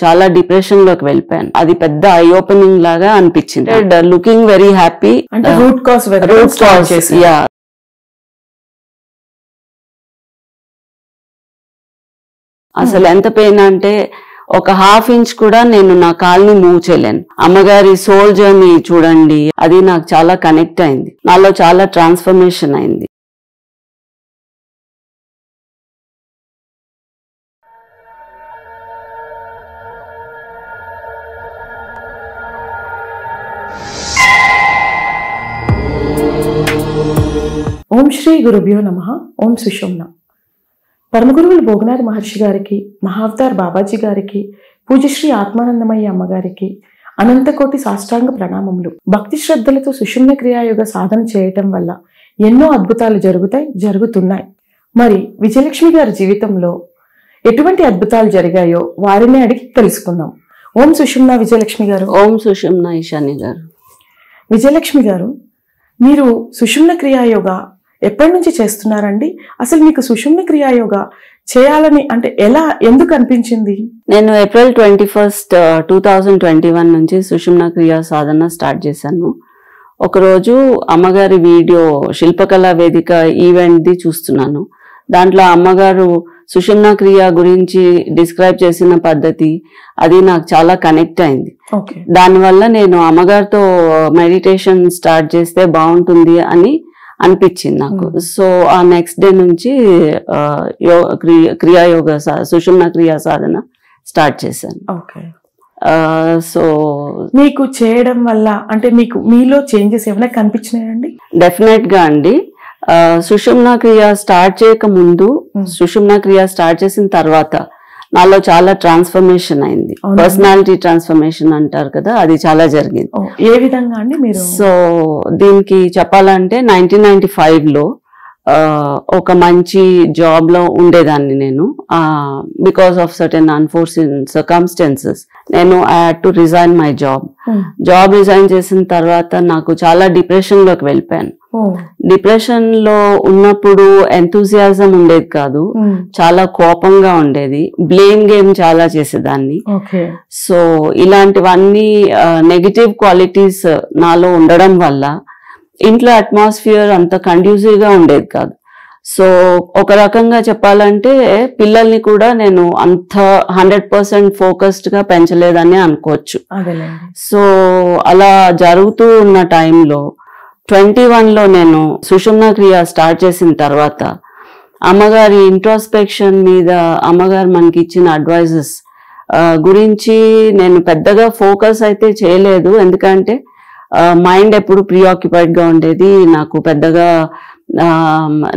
చాలా డిప్రెషన్ లోకి వెళ్ళిపోయాను. అది పెద్ద ఐ ఓపెనింగ్ లాగా అనిపించింది. Looking very happy. అంటే రూట్ కాజ్ యా. అసలు ఎంత పెయిన్ అంటే ఒక ½ ఇంచ్ కూడా నేను నా కాల్ని మూవ్ చేయలేను. అమ్మగారి సోల్ జర్నీ చూడండి, అది నాకు చాలా కనెక్ట్ అయింది. నాలో చాలా ట్రాన్స్ఫర్మేషన్ అయింది. ఓం శ్రీ గురుభ్యో నమః. ఓం సుషుమ్న. పరమగురువులు భోగనాథ మహర్షి గారికి, మహావతార్ బాబాజీ గారికి, పూజ్యశ్రీ ఆత్మానందమయ్య అమ్మగారికి అనంతకోటి సాష్టాంగ ప్రణామములు. భక్తి శ్రద్ధలతో సుషుమ్న క్రియాయోగ సాధన చేయటం వల్ల ఎన్నో అద్భుతాలు జరుగుతున్నాయి. మరి విజయలక్ష్మి గారి జీవితంలో ఎటువంటి అద్భుతాలు జరిగాయో వారిని అడిగి తెలుసుకుందాం. ఓం సుషుమ్న విజయలక్ష్మి గారు. ఓం సుషుమ్న ఈశాని గారు. విజయలక్ష్మి గారు, మీరు సుషుమ్న క్రియాయోగ ఎప్పటి నుంచి చేస్తున్నారండి? అసలు మీకు సుషుమ్న క్రియాయోగ చేయాలని అంటే ఎందుకు అనిపించింది? నేను April 21, 2021 నుంచి సుషుమ్న క్రియా సాధన స్టార్ట్ చేశాను. ఒకరోజు అమ్మగారి వీడియో శిల్పకళా వేదిక ఈవెంట్ది చూస్తున్నాను. దాంట్లో అమ్మగారు సుషుమ్న క్రియ గురించి డిస్క్రైబ్ చేసిన పద్ధతి అది నాకు చాలా కనెక్ట్ అయింది. దానివల్ల నేను అమ్మగారితో మెడిటేషన్ స్టార్ట్ చేస్తే బాగుంటుంది అని అనిపించింది నాకు. సో ఆ నెక్స్ట్ డే నుంచి క్రియాయోగ సుషుమ్న క్రియా సాధన స్టార్ట్ చేశాను. సో మీకు చేయడం వల్ల అంటే మీలో చేంజెస్ ఏమైనా కనిపించినాయండి? డెఫినెట్ గా అండి. సుషుమ్న క్రియ స్టార్ట్ చేయక ముందు, సుషుమ్న క్రియ స్టార్ట్ చేసిన తర్వాత నాలో చాలా ట్రాన్స్ఫర్మేషన్ అయింది. పర్సనాలిటీ ట్రాన్స్ఫర్మేషన్ అంటారు కదా, అది చాలా జరిగింది. ఏ విధంగా అండి మీరు? సో దీనికి చెప్పాలంటే 1995లో ఒక మంచి జాబ్ లో ఉండేదాన్ని నేను. Because of certain unforeseen circumstances నేను I had to resign my job resign చేసిన తర్వాత నాకు చాలా డిప్రెషన్ లోకి వెళ్ళిపోయాను. డిప్రెషన్ లో ఉన్నప్పుడు ఎంతూజియాజం ఉండేది కాదు, చాలా కోపంగా ఉండేది, బ్లేమ్ గేమ్ చాలా చేసేదాన్ని. సో ఇలాంటివన్నీ నెగటివ్ క్వాలిటీస్ నాలో ఉండడం వల్ల ఇంట్లో అట్మాస్ఫియర్ అంత కండ్యూసివ్ గా ఉండేది కాదు. సో ఒక రకంగా చెప్పాలంటే పిల్లల్ని కూడా నేను అంత 100% ఫోకస్డ్ గా పెంచలేదని అనుకోవచ్చు. సో అలా జరుగుతూ ఉన్న టైంలో 21లో నేను సుషుమ్న క్రియ స్టార్ట్ చేసిన తర్వాత అమ్మగారి ఇంట్రోస్పెక్షన్ మీద అమ్మగారు మనకి ఇచ్చిన అడ్వైజెస్ గురించి నేను పెద్దగా ఫోకస్ అయితే చేయలేదు. ఎందుకంటే మైండ్ ఎప్పుడు ప్రీఆక్యుపైడ్ గా ఉండేది. నాకు పెద్దగా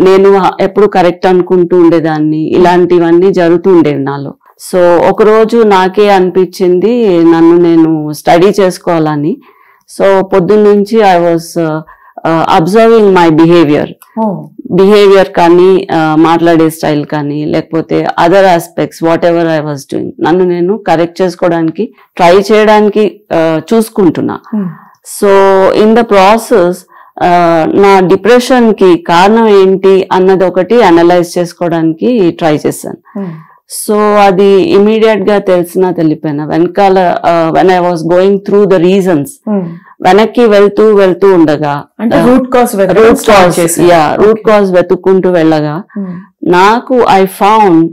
నేను ఎప్పుడు కరెక్ట్ అనుకుంటూ ఉండేదాన్ని. ఇలాంటివన్నీ జరుగుతూ ఉండేవి నాలో. సో ఒకరోజు నాకే అనిపించింది నన్ను నేను స్టడీ చేసుకోవాలని. సో పొద్దున్న నుంచి I was observing my behaviour కానీ, మాట్లాడే స్టైల్ కానీ, లేకపోతే other aspects what ever I was doing, నన్ను నేను కరెక్ట్ చేసుకోవడానికి ట్రై చేయడానికి చూసుకుంటున్నా. సో ఇన్ ద ప్రాసెస్ నా డిప్రెషన్ కి కారణం ఏంటి అన్నది ఒకటి అనలైజ్ చేసుకోవడానికి ట్రై చేశాను. సో అది ఇమీడియట్ గా తెలిపోయినా వెనకాల when I was going through the reasons, వెనక్కి వెళ్తూ ఉండగా రూట్ కాజ్ వెతుక్కుంటూ వెళ్ళగా నాకు I found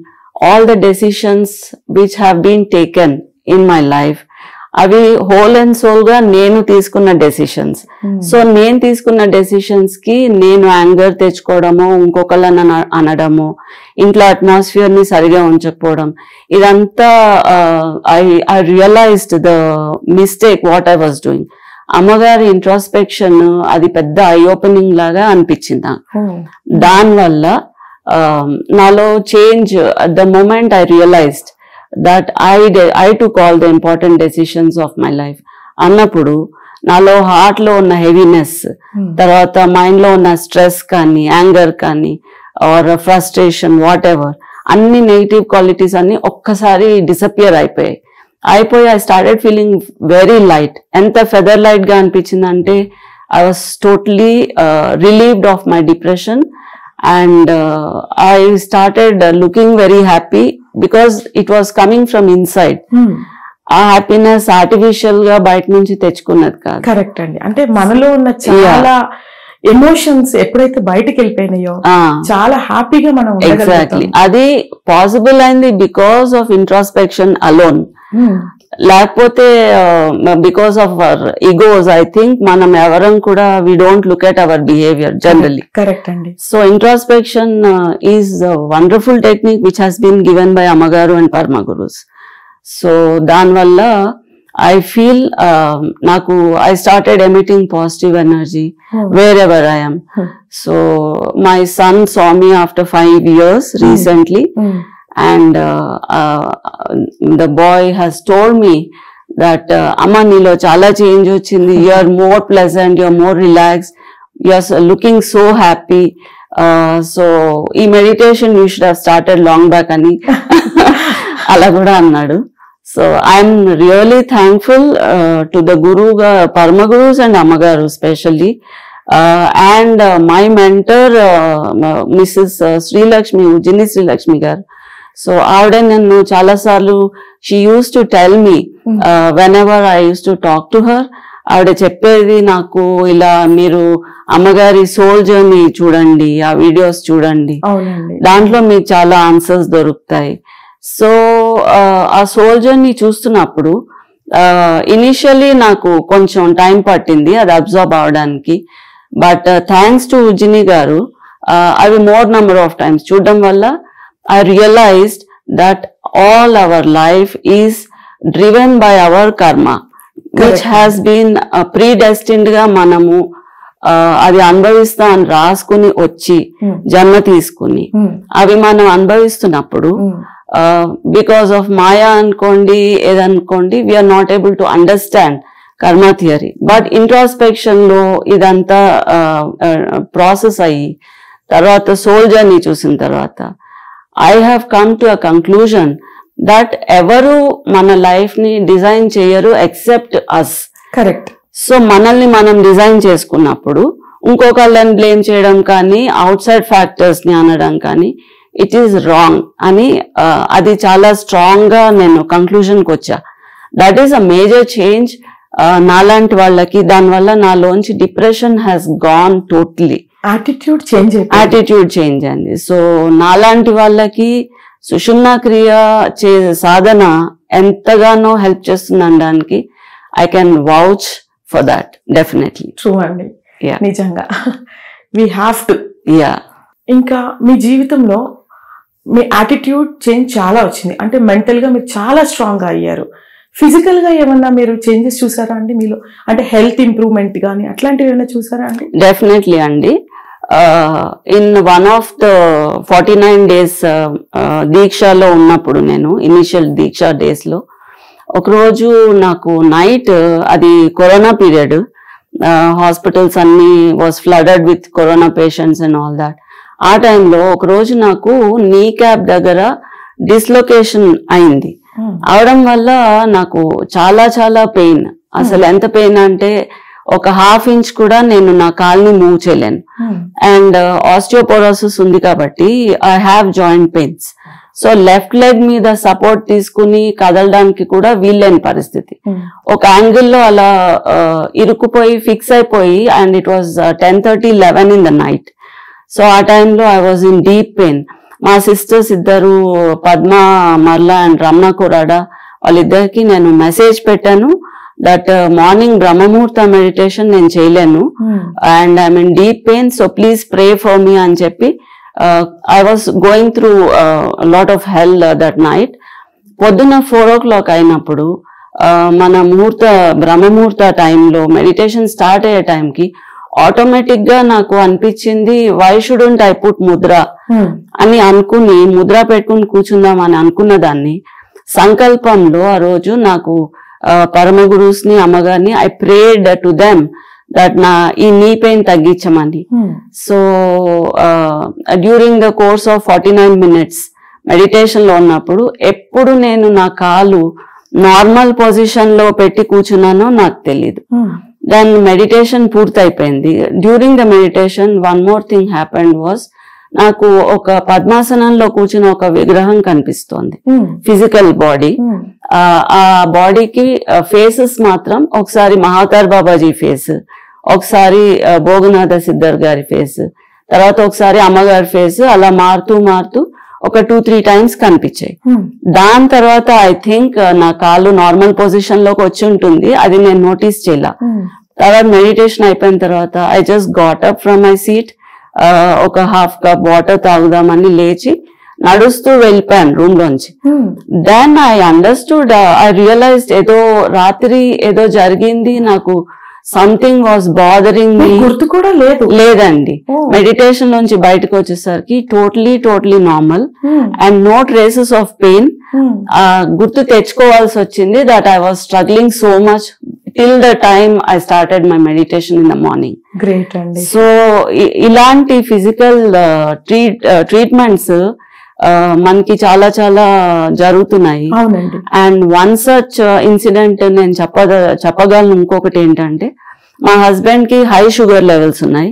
all the decisions which have been taken in my life, అవి హోల్ అండ్ సోల్ గా నేను తీసుకున్న డెసిషన్స్. సో నేను తీసుకున్న డెసిషన్స్ కి నేను యాంగర్ తెచ్చుకోవడము, ఇంకొకళ్ళని అనడము, ఇంట్లో అట్మాస్ఫియర్ ని సరిగా ఉంచకపోవడం, ఇదంతా I realised the mistake what I was doing. అమ్మగారి ఇంట్రోస్పెక్షన్ అది పెద్ద ఐ ఓపెనింగ్ లాగా అనిపించింది. దానివల్ల నాలో change the moment I realised that I took all the important decisions of my life అన్నప్పుడు నాలో హార్ట్ లో ఉన్న హెవీనెస్, తర్వాత మైండ్ లో ఉన్న స్ట్రెస్ కానీ, యాంగర్ కానీ, ఆర్ ఫ్రస్ట్రేషన్, వాట్ ఎవర్, అన్ని నెగిటివ్ క్వాలిటీస్ అన్ని ఒక్కసారి డిసపియర్ అయిపోయి I started feeling very light. ఎంత ఫెదర్ లైట్ గా అనిపించిందంటే I was totally relieved of my depression and I started looking very happy because it was coming from inside. ఆ happiness artificial గా బయట నుంచి తెచ్చుకున్నది కాదు. కరెక్ట్ అండి. అంటే మనలో ఉన్న చాలా ఎమోషన్స్ ఎప్పుడైతే బయటకు వెళ్ళిపోయినాయో చాలా హ్యాపీగా మనం ఎగ్జాక్ట్లీ అది పాసిబుల్ అయింది బికాస్ ఆఫ్ ఇంట్రాస్పెక్షన్ అలోన్. లేకపోతే because of our egos I think మనం ఎవరం కూడా we don't look at our behaviour generally. Correct అండి. So introspection is wonderful technique which has been given by అమ్మగారు అండ్ పరమ gurus. So దానివల్ల I feel I started emitting positive energy wherever I am. So my son saw me after 5 years recently, and the boy has told me that Amma nilo chala change ochindi, you are more pleasant, you are more relaxed, you are looking so happy. So ee meditation you should have started long back ani ala kuda annadu. So I'm really thankful to the Guru, Parama Gurus and Ammagaru especially, and my mentor Mrs. Sri Lakshmi, Ujjini Sri Lakshmi gar. So avade nannu chala sarlu she used to tell me whenever I used to talk to her, avade cheppedi naku ila meeru అమ్మగారి soul journey చూడండి, ఆ videos చూడండి, దాంట్లో మీకు చాలా answers దొరుకుతాయి. So ఆ soul journey చూస్తున్నప్పుడు ఇనిషియల్లీ నాకు కొంచెం టైం పట్టింది అది అబ్జర్వ్ అవడానికి. బట్ థ్యాంక్స్ టు ఉజ్జిని గారు అవి మోర్ నెంబర్ ఆఫ్ టైమ్స్ చూడడం వల్ల I realised that all our life is driven by our karma which has been predestined గా మనము అది అనుభవిస్తా అని రాసుకుని వచ్చి జన్మ తీసుకుని అవి మనం అనుభవిస్తున్నప్పుడు బికాస్ ఆఫ్ మాయా అనుకోండి ఏదనుకోండి we are not able to understand కర్మ థియరీ. బట్ ఇంట్రాస్పెక్షన్ లో ఇదంతా ప్రాసెస్ అయ్యి తర్వాత సోల్ జర్నీ చూసిన తర్వాత I have come to a conclusion that ఎవరు మన లైఫ్ ని డిజైన్ చేయరు ఎక్సెప్ట్ అస్. కరెక్ట్. సో మనల్ని మనం డిజైన్ చేసుకున్నప్పుడు ఇంకొకళ్ళని బ్లేమ్ చేయడం కానీ అవుట్ సైడ్ ఫ్యాక్టర్స్ ని అనడం కానీ ఇట్ ఈస్ రాంగ్ అని అది చాలా స్ట్రాంగ్ గా నేను కంక్లూజన్కి వచ్చా. That is a major change నాలాంటి వాళ్ళకి. దానివల్ల నాలోంచి depression has gone totally. Attitude change అయింది. సో నాలాంటి వాళ్ళకి సుషుమ్నా క్రియ సాధన ఎంతగానో హెల్ప్ చేస్తుంది అనడానికి I can vouch for that. Definitely true అండి. నిజంగా వీ హ్యావ్ టు. ఇంకా మీ జీవితంలో మీ యాటిట్యూడ్ చేంజ్ చాలా వచ్చింది, అంటే మెంటల్ గా మీరు చాలా స్ట్రాంగ్ గా అయ్యారు. ఫిజికల్ గా ఏమన్నా మీరు చేంజెస్ చూసారా అండి మీలో? అంటే హెల్త్ ఇంప్రూవ్మెంట్ గానీ అట్లాంటివి ఏమైనా చూసారా అండి? డెఫినెట్లీ అండి. In one of the 49 days దీక్షలో ఉన్నప్పుడు నేను ఇనిషియల్ దీక్ష డేస్ లో ఒకరోజు నాకు నైట్, అది కరోనా పీరియడ్, హాస్పిటల్స్ అన్ని was flooded with corona patients and all that. ఆ టైంలో ఒకరోజు నాకు నీ క్యాప్ దగ్గర డిస్లొకేషన్ అయింది. అవడం వల్ల నాకు చాలా చాలా పెయిన్, అసలు ఎంత పెయిన్ అంటే ఒక 1/2 inch కూడా నేను నా కాల్ని మూవ్ చేయలేను. అండ్ ఆస్టియోపోరోసిస్ ఉంది కాబట్టి I have joint pains. So left leg మీద సపోర్ట్ తీసుకుని కదలడానికి కూడా వీల్లేని పరిస్థితి. ఒక యాంగిల్లో అలా ఇరుక్కుపోయి ఫిక్స్ అయిపోయి, and it was 10:30-11 in the night. So ఆ టైంలో I was in deep pain. మా సిస్టర్స్ ఇద్దరు, పద్మ మర్లా అండ్ రమణ కొరాడా, వాళ్ళిద్దరికి నేను మెసేజ్ పెట్టాను దట్ మార్నింగ్ బ్రహ్మముహూర్త మెడిటేషన్ నేను చేయలేను and I mean deep pain, so please pray for me అని చెప్పి I was going through a lot of hell that night. పొద్దున్న 4 o'clock అయినప్పుడు మన బ్రహ్మముహూర్త టైంలో మెడిటేషన్ స్టార్ట్ అయ్యే టైంకి ఆటోమేటిక్ గా నాకు అనిపించింది why student I put Mudra అని అనుకుని ముద్ర పెట్టుకుని కూర్చుందాం అని అనుకున్న దాన్ని సంకల్పంలో ఆ రోజు నాకు పరమ గురుస్ ని అమ్మగారిని I prayed to them that నా ఈ నీ పెయిన్ తగ్గించమని. So during the course of 49 minutes meditation లో ఉన్నప్పుడు ఎప్పుడు నేను నా కాలు నార్మల్ పొజిషన్ లో పెట్టి కూర్చున్నానో నాకు తెలీదు. దెన్ మెడిటేషన్ పూర్తయిపోయింది. During the meditation one more thing happened was, నాకు ఒక పద్మాసనంలో కూర్చుని ఒక విగ్రహం కనిపిస్తోంది, ఫిజికల్ బాడీ. ఆ బాడీకి ఫేసెస్ మాత్రం ఒకసారి మహావతార్ బాబాజీ ఫేస్, ఒకసారి భోగనాథ సిద్ధర్ గారి ఫేస్, తర్వాత ఒకసారి అమ్మగారి ఫేస్, అలా మారుతూ మారుతూ ఒక 2-3 టైమ్స్ కనిపించాయి. దాని తర్వాత ఐ థింక్ నా కాళ్ళు నార్మల్ పొజిషన్ లోకి వచ్చి ఉంటుంది, అది నేను నోటీస్ చేయాల. తర్వాత మెడిటేషన్ అయిపోయిన తర్వాత I just got up from my seat, ఒక హాఫ్ కప్ వాటర్ తాగుదామని లేచి నడుస్తూ వెళ్ళిపోయాను రూమ్ లోంచి. Then I understood, I realised ఏదో రాత్రి ఏదో జరిగింది, నాకు సంథింగ్ వాస్ బాదరింగ్ మీ. గుర్తు కూడా లేదండి. మెడిటేషన్ నుంచి బయటకు వచ్చేసరికి totally normal and no traces of pain. గుర్తు తెచ్చుకోవాల్సి వచ్చింది that I was struggling so much till the time I started my meditation in the morning. Great అండి. సో ఇలాంటి ఫిజికల్ ట్రీట్మెంట్స్ మనకి చాలా చాలా జరుగుతున్నాయి. అండ్ వన్ సచ్ ఇన్సిడెంట్ నేను చెప్పగలను. ఇంకొకటి ఏంటంటే, మా హస్బెండ్ కి హై షుగర్ లెవెల్స్ ఉన్నాయి.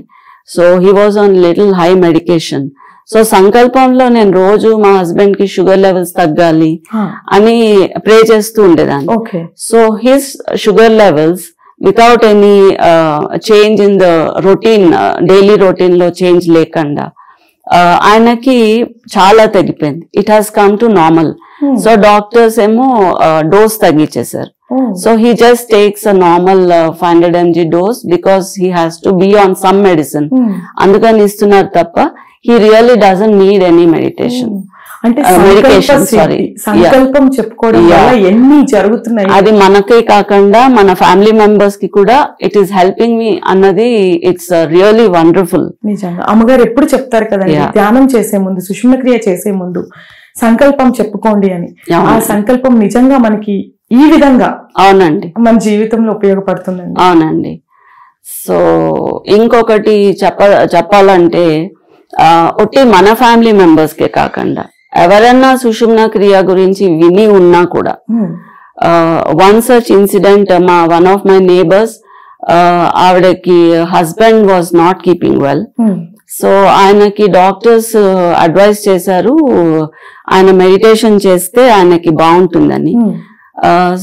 So he was on little high medication. So సంకల్పంలో నేను రోజు మా హస్బెండ్ కి షుగర్ లెవెల్స్ తగ్గాలి అని ప్రే చేస్తూ ఉండేదాన్ని. So his sugar levels without any change in the routine, daily routine లో చేంజ్ లేకుండా ఆయనకి చాలా తగ్గిపోయింది. It has come to normal. So doctors ఏమో డోస్ తగ్గించేశారు. So he just takes a normal 500 mg dose because he has to be on some medicine. అందుకని ఇస్తున్నారు తప్ప he really doesn't need any meditation. అంటే సంకల్పం చెప్పుకోవడం వల్ల ఎన్ని జరుగుతున్నాయి, అది మనకే కాకుండా మన ఫ్యామిలీ మెంబర్స్ కి కూడా ఇట్ ఈస్ హెల్పింగ్ మీ అన్నది ఇట్స్ రియల్లీ వండర్ఫుల్. నిజంగా అమ్మగారు ఎప్పుడు చెప్తారు కదండి, ధ్యానం చేసే ముందు, సుషుమ్న క్రియ చేసే ముందు సంకల్పం చెప్పుకోండి అని. ఆ సంకల్పం నిజంగా మనకి ఈ విధంగా అవునండి మన జీవితంలో ఉపయోగపడుతుందండి. అవునండి. సో ఇంకొకటి చెప్పాలంటే ఒట్టి మన ఫ్యామిలీ మెంబర్స్ కే కాకుండా ఎవరైనా సుషుమ్న క్రియ గురించి విని ఉన్నా కూడా, one such incident, one of my neighbours, ఆవిడకి husband was not keeping well. So ఆయనకి డాక్టర్స్ అడ్వైస్ చేశారు ఆయన మెడిటేషన్ చేస్తే ఆయనకి బాగుంటుందని.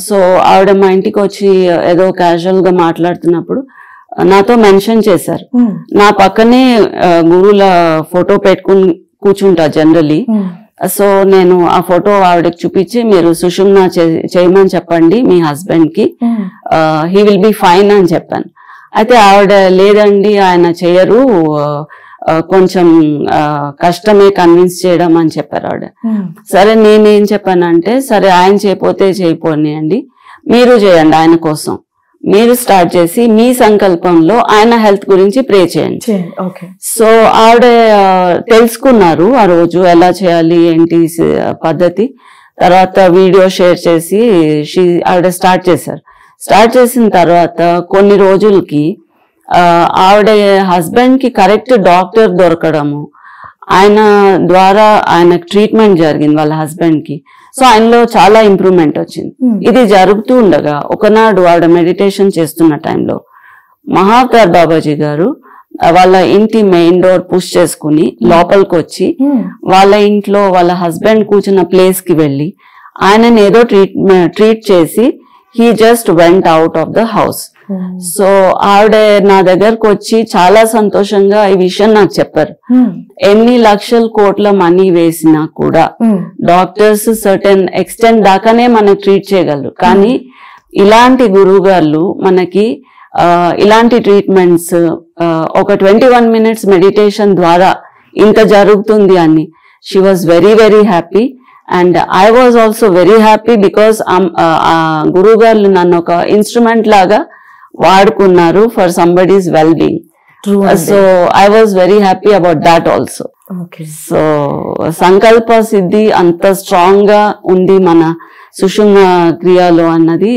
సో ఆవిడ మా ఇంటికి వచ్చి ఏదో క్యాజువల్ గా మాట్లాడుతున్నప్పుడు నాతో మెన్షన్ చేశారు. నా పక్కనే గురువుల ఫోటో పెట్టుకుని కూర్చుంటా జనరలీ. సో నేను ఆ ఫోటో ఆవిడకి చూపించి, మీరు సుషుమ్న చేయమని చెప్పండి మీ హస్బెండ్ కి, హీ విల్ బి ఫైన్ అని చెప్పాను. అయితే ఆవిడ లేదండి ఆయన చేయరు, కొంచెం కష్టమే కన్విన్స్ చేయడం అని చెప్పారు ఆవిడ. సరే నేనేం చెప్పానంటే, సరే ఆయన చేయపోని అండి, మీరు చేయండి ఆయన కోసం. మీరు స్టార్ట్ చేసి మీ సంకల్పంలో ఆయన హెల్త్ గురించి ప్రే చేయండి. సో ఆవిడ తెలుసుకున్నారు ఆ రోజు ఎలా చేయాలి ఏంటి పద్ధతి. తర్వాత వీడియో షేర్ చేసి ఆవిడ స్టార్ట్ చేశారు. స్టార్ట్ చేసిన తర్వాత కొన్ని రోజులకి ఆవిడ హస్బెండ్ కి కరెక్ట్ డాక్టర్ దొరకడము, ఆయన ద్వారా ఆయనకు ట్రీట్మెంట్ జరిగింది వాళ్ళ హస్బెండ్ కి. సో ఆయనలో చాలా ఇంప్రూవ్మెంట్ వచ్చింది. ఇది జరుగుతూ ఉండగా ఒకనాడు ఆవిడ మెడిటేషన్ చేస్తున్న టైంలో మహావతార్ బాబాజీ గారు వాళ్ళ ఇంటి మెయిన్ డోర్ పుష్ చేసుకుని లోపలికి వచ్చి వాళ్ళ ఇంట్లో వాళ్ళ హస్బెండ్ కూర్చున్న ప్లేస్ కి వెళ్లి ఆయనని ఏదో ట్రీట్ చేసి he just went out of the house. So ఆవిడ నా దగ్గరకు వచ్చి చాలా సంతోషంగా ఈ విషయం నాకు చెప్పారు. ఎన్ని లక్షల కోట్ల మనీ వేసినా కూడా డాక్టర్స్ సర్టెన్ ఎక్స్టెంట్ దాకానే మనకి ట్రీట్ చేయగలరు, కానీ ఇలాంటి గురువు గారు మనకి ఇలాంటి ట్రీట్మెంట్స్ ఒక 21 minutes మెడిటేషన్ ద్వారా ఇంత జరుగుతుంది అని. She was very very happy and I was also very happy because గురువు గారు నన్ను ఒక ఇన్స్ట్రుమెంట్ లాగా వాడుకున్నారు for somebody's well being. So I was very happy about that also. So సంకల్ప సిద్ధి అంత స్ట్రాంగ్ గా ఉంది మన సుషుమ్న క్రియలో అన్నది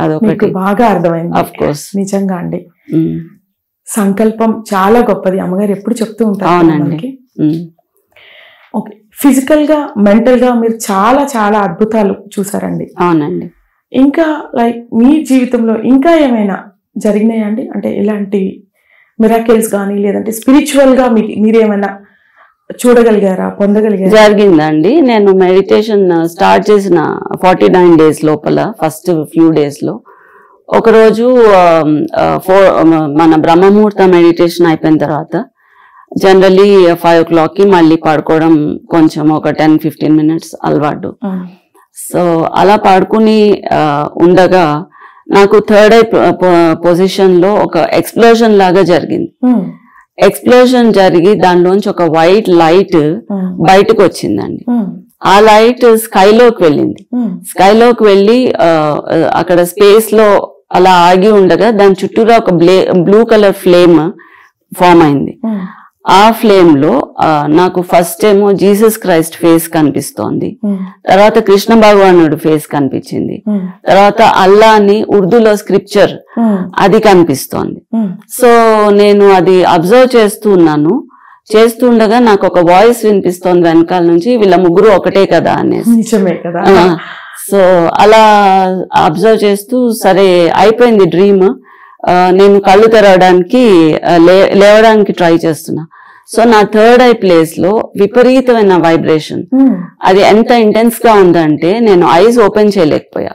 అదొకటి బాగా అర్థమైంది. ఆఫ్ కోర్స్ నిజంగా అండి, సంకల్పం చాలా గొప్పది, అమ్మగారు ఎప్పుడు చెప్తూ ఉంటారు. అవునండి. ఓకే, ఫిజికల్ గా మెంటల్ గా మీరు చాలా చాలా అద్భుతాలు చూసారండి. అవునండి. ఇంకా లైక్ మీ జీవితంలో ఇంకా ఏమైనా జరిగినాయండి? అంటే ఇలాంటి మిరాకిల్స్ కానీ లేదంటే స్పిరిచువల్ గా మీరేమైనా చూడగలిగారా, పొందగలిగారా? జరిగిందండి. నేను మెడిటేషన్ స్టార్ట్ చేసిన 49 days లోపల ఫస్ట్ ఫ్యూ డేస్ లో ఒకరోజు మన బ్రహ్మముహూర్త మెడిటేషన్ అయిపోయిన తర్వాత జనరలీ 5 o'clock కి మళ్ళీ పడుకోవడం కొంచెం ఒక 10-15 minutes అలవాటు. సో అలా పడుకుని ఉండగా నాకు థర్డ్ ఐ పొజిషన్ లో ఒక ఎక్స్ప్లోజన్ లాగా జరిగింది. ఎక్స్ప్లోజన్ జరిగి దానిలోంచి ఒక వైట్ లైట్ బయటకు వచ్చిందండి. ఆ లైట్ స్కైలోకి వెళ్ళింది. స్కైలోకి వెళ్ళి అక్కడ స్పేస్ లో అలా ఆగి ఉండగా దాని చుట్టూరా ఒక బ్లూ కలర్ ఫ్లేమ్ ఫామ్ అయింది. ఆ ఫ్లేమ్ లో నాకు ఫస్ట్ ఏమో జీసస్ క్రైస్ట్ ఫేస్ కనిపిస్తోంది, తర్వాత కృష్ణ భగవానుడు ఫేస్ కనిపించింది, తర్వాత అల్లా అని ఉర్దూలో స్క్రిప్చర్ అది కనిపిస్తోంది. సో నేను అది అబ్జర్వ్ చేస్తుండగా నాకు ఒక వాయిస్ వినిపిస్తోంది వెనకాల నుంచి, వీళ్ళ ముగ్గురు ఒకటే కదా అనేసి. సో అలా అబ్జర్వ్ చేస్తూ సరే అయిపోయింది డ్రీమ్. నేను కళ్ళు తెరవడానికి లేవడానికి ట్రై చేస్తున్నా. సో నా థర్డ్ ఐ ప్లేస్ లో విపరీతమైన వైబ్రేషన్, అది ఎంత ఇంటెన్స్ గా ఉందంటే నేను ఐస్ ఓపెన్ చేయలేకపోయా.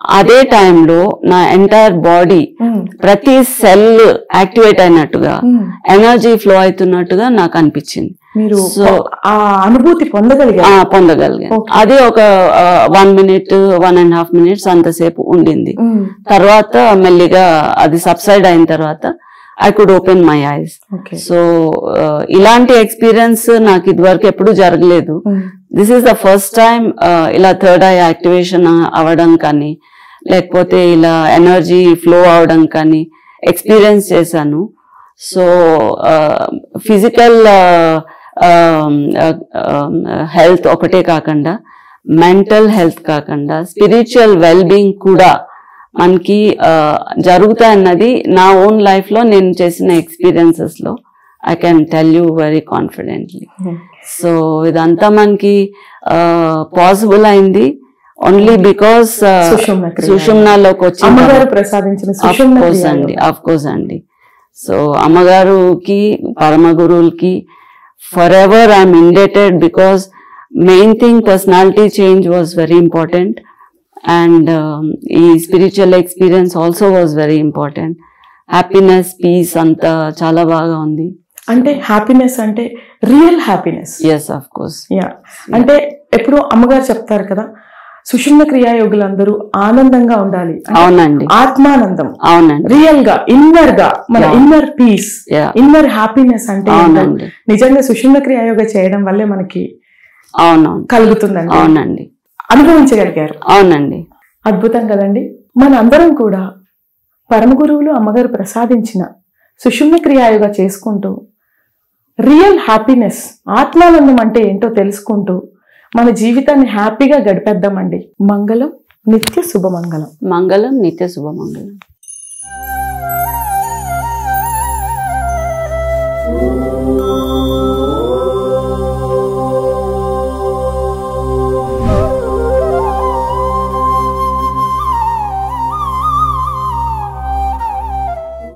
అదే టైంలో నా ఎంటైర్ బాడీ ప్రతి సెల్ యాక్టివేట్ అయినట్టుగా, ఎనర్జీ ఫ్లో అవుతున్నట్టుగా నాకు అనిపించింది. సో ఆ అనుభూతి పొందగలిగాను. అది ఒక 1 minute 1.5 minutes అంతసేపు ఉండింది. తర్వాత మెల్లిగా అది సబ్సైడ్ అయిన తర్వాత I could open my eyes. So ఇలాంటి ఎక్స్పీరియన్స్ నాకు ఇదివరకు ఎప్పుడు జరగలేదు. This is the first time ఇలా థర్డ్ ఐ యాక్టివేషన్ అవ్వడం కానీ, లేకపోతే ఇలా ఎనర్జీ ఫ్లో అవడం కానీ ఎక్స్పీరియన్స్ చేశాను. సో ఫిజికల్ హెల్త్ ఒకటే కాకుండా, మెంటల్ హెల్త్ కాకుండా, స్పిరిచువల్ వెల్ బీయింగ్ కూడా మనకి జరుగుతాయన్నది నా ఓన్ లైఫ్ లో నేను చేసిన ఎక్స్పీరియన్సెస్ లో I can tell you very confidently. So ఇదంతా మనకి పాసిబుల్ అయింది ఓన్లీ బికాస్ సుషుమ్నాలోకి వచ్చింది. ఆఫ్ కోర్స్ అండి. సో అమ్మగారుకి, పరమ గురువులకి forever I'm indebted, because main thing personality change was very important. And ఈ spiritual experience also was very important. Happiness, peace అంతా చాలా బాగా ఉంది. అంటే హ్యాపీనెస్ అంటే real happiness. Yes, of course. అంటే ఎప్పుడు అమ్మగారు చెప్తారు కదా, సుషుమ్న క్రియాయోగులందరూ ఆనందంగా ఉండాలి. అవునండి, ఆత్మానందం. అవునండి, రియల్ గా, ఇన్నర్ గా, మన ఇన్నర్ పీస్, ఇన్నర్ హ్యాపీనెస్ అంటే నిజంగా సుషుమ్న క్రియాయోగ చేయడం వల్లే మనకి కలుగుతుందండి. అవునండి, అనుభవించగలిగారు. అవునండి, అద్భుతం కదండి. మన అందరం కూడా పరమ గురువులు అమ్మగారు ప్రసాదించిన సుషుమ్న క్రియాయోగ చేసుకుంటూ రియల్ హ్యాపీనెస్, ఆత్మానందం అంటే ఏంటో తెలుసుకుంటూ మన జీవితాన్ని హ్యాపీగా గడిపేద్దామండి. మంగళం, నిత్య శుభమంగళం. మంగళం, నిత్య శుభమంగళం.